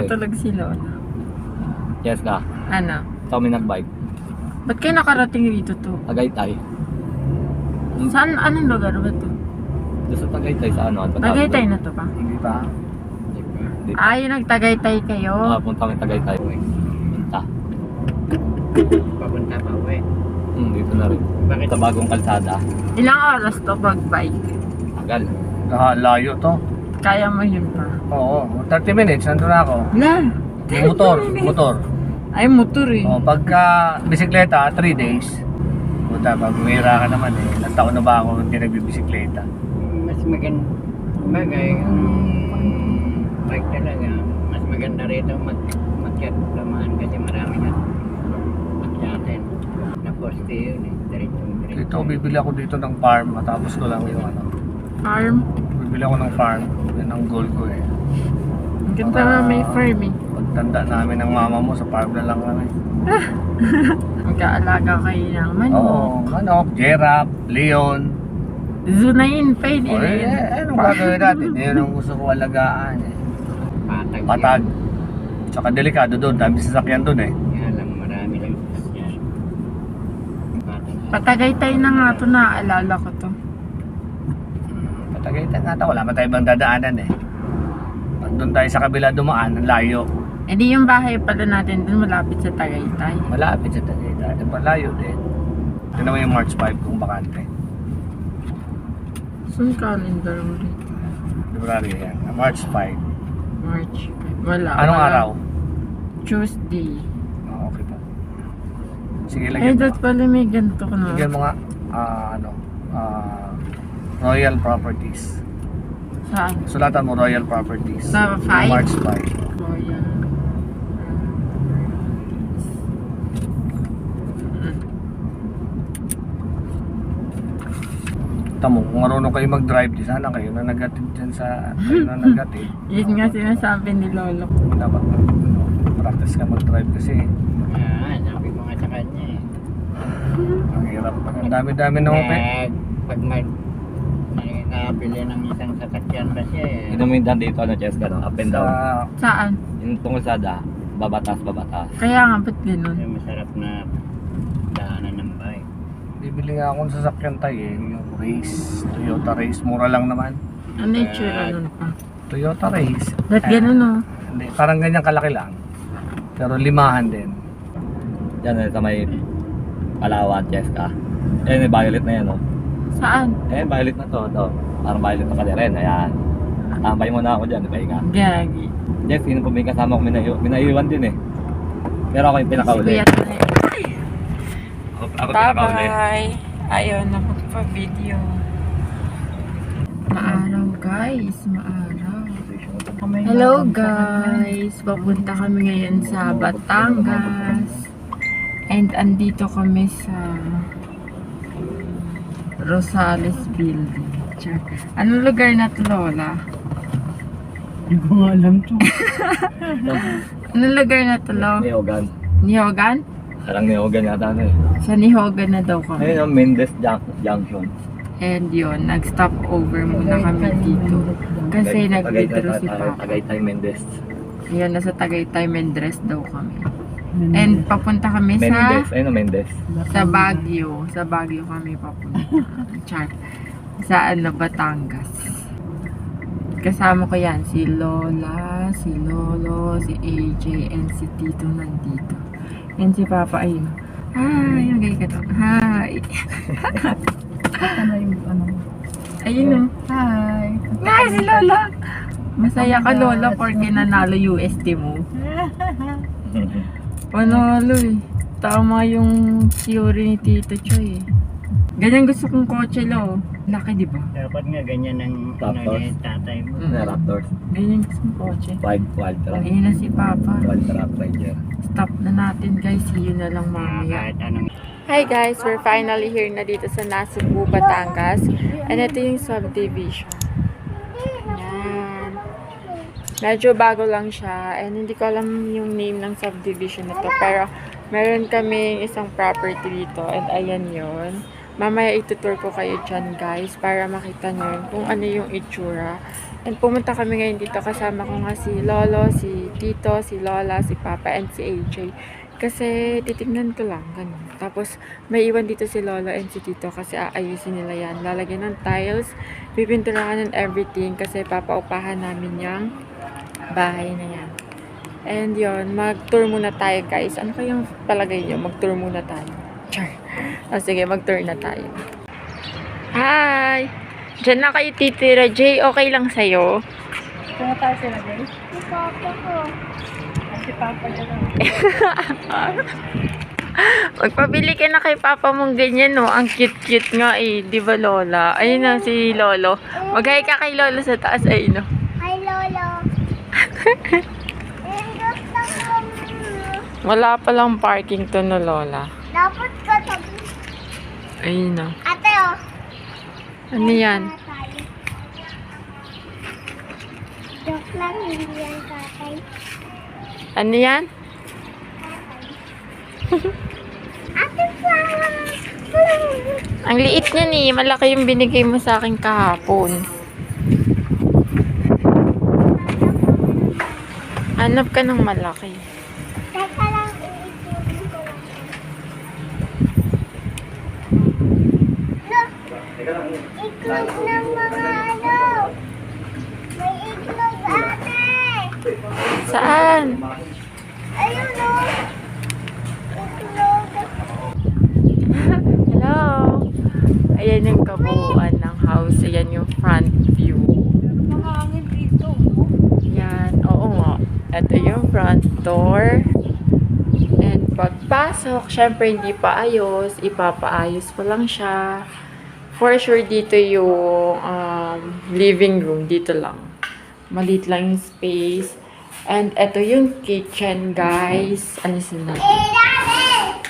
natutulog si Lola. Yes ka. Ano? Kami nagbike. Ba't kayo nakarating dito to? Tagaytay. Saan? Anong lugar ba to? Doon sa Tagaytay sa ano? Tagaytay na to ba? Hindi pa. Yung nagtagaytay kayo? Punta kami Tagaytay. Punta. Papunta pa uwi. Dito na rin. Bakit? Sa bagong kalsada. Ilang oras to pag-bike? Tagal. Layo to. Kaya mo yun pa? Oo, 30 minutes, nandun na ako. Wala. Motor. Ay, motor eh. O, pagka bisikleta, 3 days. Puta, pag umira ka naman eh. Ilang taon na ba ako hindi nagbibisikleta? Mas maganda. Bagay, bike talaga. Mas maganda rito mag-chat lamaan kasi marami na mag-chatin. Na-poste yun eh. Diretso. Dito, bibili ako dito ng farm. Matapos ko lang yung ano. Farm? Bibili ako ng farm. Yan ang goal ko eh. Ang ganda nga may farm eh. Pagtanda namin ng mama mo, sa farm na lang kami. Mag-aalaga kayo ng manok. Oo, manok, giraffe, leon. Zoo na yun, pwede O, na yun. anong gagawin natin? Yun ang gusto ko alagaan eh. Patag. Patag. Tsaka delikado doon, dami sasakyan doon eh. Yan lang, marami lang yan. Patag. Patagaytay na nga to, naaalala ko to. Patagaytay nga wala man tayo ibang dadaanan eh. Pag doon tayo sa kabila dumaan, ang layo. E di yung bahay pala natin dun malapit sa Tagaytay. Malapit sa Tagaytay, malayo din. Ito naman yung March 5 kung bakante. Saan calendar mo rin? February yan, March 5. March. Wala. Anong wala. araw? Tuesday. Oh, okay pa. Sige, Eh, lagyan mo. dat pala may ganito ko na. Lagyan mo nga, Royal Properties. Saan? Sulatan mo Royal Properties. Sa 5? March 5. Royal. Tamo, kung marunong kayo mag-drive, di sana kayo na nagatid dyan sa kayo na nagatid. Yun nga sinasabi ni Lolo. Dapat practice ka mag-drive kasi Sabi ko nga sa kanya eh. ang hirap. Ang dami-dami na open. Pag nakapili ng isang sasakyan pa siya eh. Ito mo yung daan dito, ano, Cheska, no? Up and down. Saan? Yung tungkol babatas. Kaya nga, ba't ganun? Yung masarap na daanan ng bike. Bibili nga akong sasakyan tayo eh. Yung Race, Toyota Race. Mura lang naman. Ano yung tsura nun pa? Toyota Race. Ba't ganun oh? Hindi, parang ganyan kalaki lang. Pero limahan din. Yan, sa may Palawan, Cheska. Yan, may violet na yan, no? Saan? Violet na to. Parang violet na ka rin, ayan. Tambay mo na ako dyan, di ba ika? Gagi. Yes, yun po may kasama ko, minaiwan din eh. Pero ako yung pinakauli. Kuya tayo. Ako pinakauli. Bye-bye. Ayaw na magpa-video. Maaraw guys, maaraw. Hello guys, papunta kami ngayon sa Batangas. And andito kami sa Rosales Building. Char. Anong lugar na to, Lola? Hindi ko nga alam to. Anong lugar na to, Lo? Nihogan. Nihogan? Parang Nihogan yata na eh. Sa Nihogan na daw kami. Ayun ang Mendes Junction. And yun, nag-stop over muna kami dito. Kasi nag-withdraw si Papa. Tagaytay Mendes. Ayan, nasa Tagaytay Mendres daw kami. And papunta kami Mendes, ayun ang Mendes. sa Baguio. Sa Baguio kami papunta. Char. Sa Batangas. Kasama ko yan, si Lola, si Lolo, si AJ, and si Tito nandito. And si Papa, ayun. Hi, magay ka to. Hi. Ano yung ano? Ayun o. Hi! Hi, si Lola. Masaya ka, Lola, porque nanalo UST mo. Panalo eh. Tama yung theory ni Tito Choy eh. Ganyan gusto kong kotse, Lo. Laki, di ba? Dapat nga ganyan ang Raptors. tatay mo. Na Raptors. Ganyan gusto kong kotse. Wild truck. Ayun na si Papa. Wild truck rider. Stop na natin, guys. See you na lang mamaya. Kahit anong Hi guys, we're finally here na dito sa Nasugbu, Batangas. And ito yung subdivision. Yan. Medyo bago lang siya. And hindi ko alam yung name ng subdivision na to. Pero meron kaming isang property dito. And ayan yun. Mamaya itutur ko kayo dyan guys para makita nyo kung ano yung itsura. And pumunta kami ngayon dito, kasama ko nga si Lolo, si Tito, si Lola, si Papa, and si AJ. Kasi titignan ko lang, ganun. Tapos may iwan dito si Lolo and si Tito kasi aayusin nila yan. Lalagyan ng tiles, pipinturahan and everything kasi papaupahan namin yung bahay na yan. And yon, mag-tour muna tayo guys. Ano kayang palagay nyo? Mag-tour muna tayo. Char. Sige, mag-tour na tayo. Hi! Diyan na kayo titira, Jay. Okay lang sa'yo? Kung tayo sila, Jay? Si Papa ko. Si Papa dyan lang. Magpabili ka na kay Papa mong ganyan, no? Ang cute-cute nga eh. Di ba, Lola? Ayun na si Lolo. Mag-hi ka kay Lolo sa taas. Ayun, no? Hi, Lolo. Wala palang parking to, no, Lola? Dapat ka tabi. Ayun, no? Ate, oh. Ano yan? Tatay. Joke lang, hindi yan tatay. Ano yan? Ate, flower. Ang liit niya ni. Malaki yung binigay mo sa akin kahapon. Hanap ka ng malaki. Teka lang, iikunin ko lang. Look! Iklog ng mga ano. May iklog, ate. Saan? Ayun, oh. Iklog. Hello? Ayan yung kabuuan ng house. Ayan yung front view. Mahangin dito. Yan. Oo nga. Ito yung front door. And pagpasok, syempre hindi pa ayos. Ipapaayos pa lang siya. For sure, dito yung living room. Dito lang. Maliit lang yung space. And ito yung kitchen, guys. Ano sila? Daddy!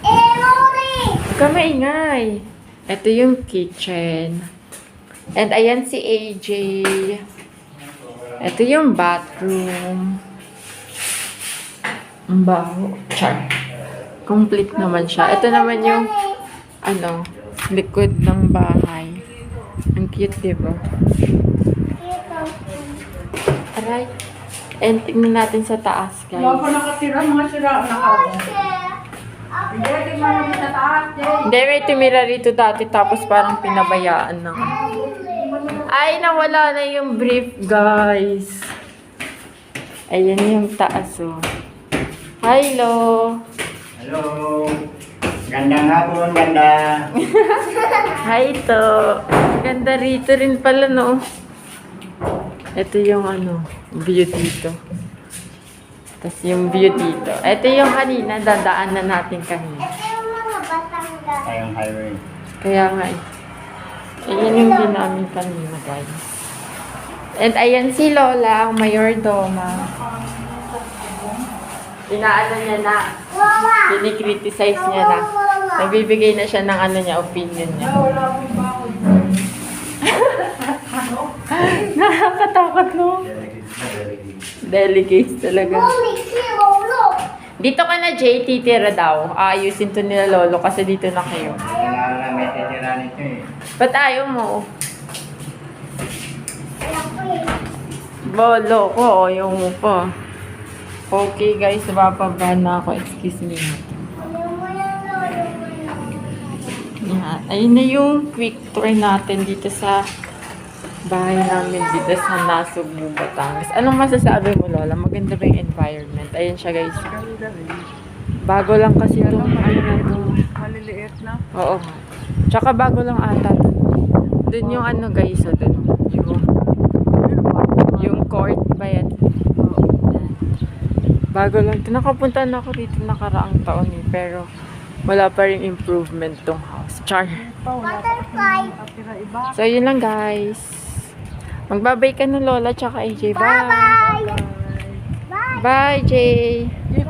Mommy! Huwag ka maingay. Ito yung kitchen. And ayan si AJ. Ito yung bathroom. Ang baho. Char. Complete naman siya. Ito naman yung ano, likod ng bahay. Ang cute, diba? Aray. And tingnan natin sa taas, guys. Wala pa nakatira, mga sira na ako. Hindi, tingnan mo sa taas, Jay. Hindi, may tumira rito dati tapos parang pinabayaan na. Ay, nawala na yung brief, guys. Ayan yung taas, oh. Hello. Hello. Gandang hapon, ganda. Hi, to. Ganda rito rin pala, no? Ito yung ano, view dito. Tapos yung view dito. Ito yung kanina, dadaan na natin kanina. Ito yung mga Batangas. Tayong highway. Kaya nga eh. Ayan yung view namin kanina, guys. And ayan si Lola, ang mayordoma. Inaano niya na. Wawa! Pinikriticize niya na. Nagbibigay na siya ng ano niya, opinion niya. Wala akong bakod. Nakakatakot, no? Delicate talaga. Mommy, si Lolo! Dito ka na, Jay, titira daw. Aayusin to nila Lolo kasi dito na kayo. Wala na may titira nito eh. Ba't ayaw mo? Alam ko eh. Bolo ko, ayaw mo pa. Okay, guys, napapabahan na ako. Excuse me. Ano mo yan, Lolo? Yan. Ayun na yung quick tour natin dito sa bahay namin dito sa Nasugbu, Batangas. Anong masasabi mo, Lola? Maganda ba yung environment? Ayun siya, guys. Bago lang kasi itong ano na to. Maliliit na. Oo nga. Tsaka bago lang ata to. Dun yung ano, guys, dun. Yung court ba yan? Bago lang ito. Nakapunta na ako rito nakaraang taon eh. Pero wala pa rin improvement tong house. Char. Butterfly! Nakatira iba. So, yun lang guys. Magbabay ka na Lola tsaka AJ. Bye! Bye-bye! Bye! Bye, Jay! Jay,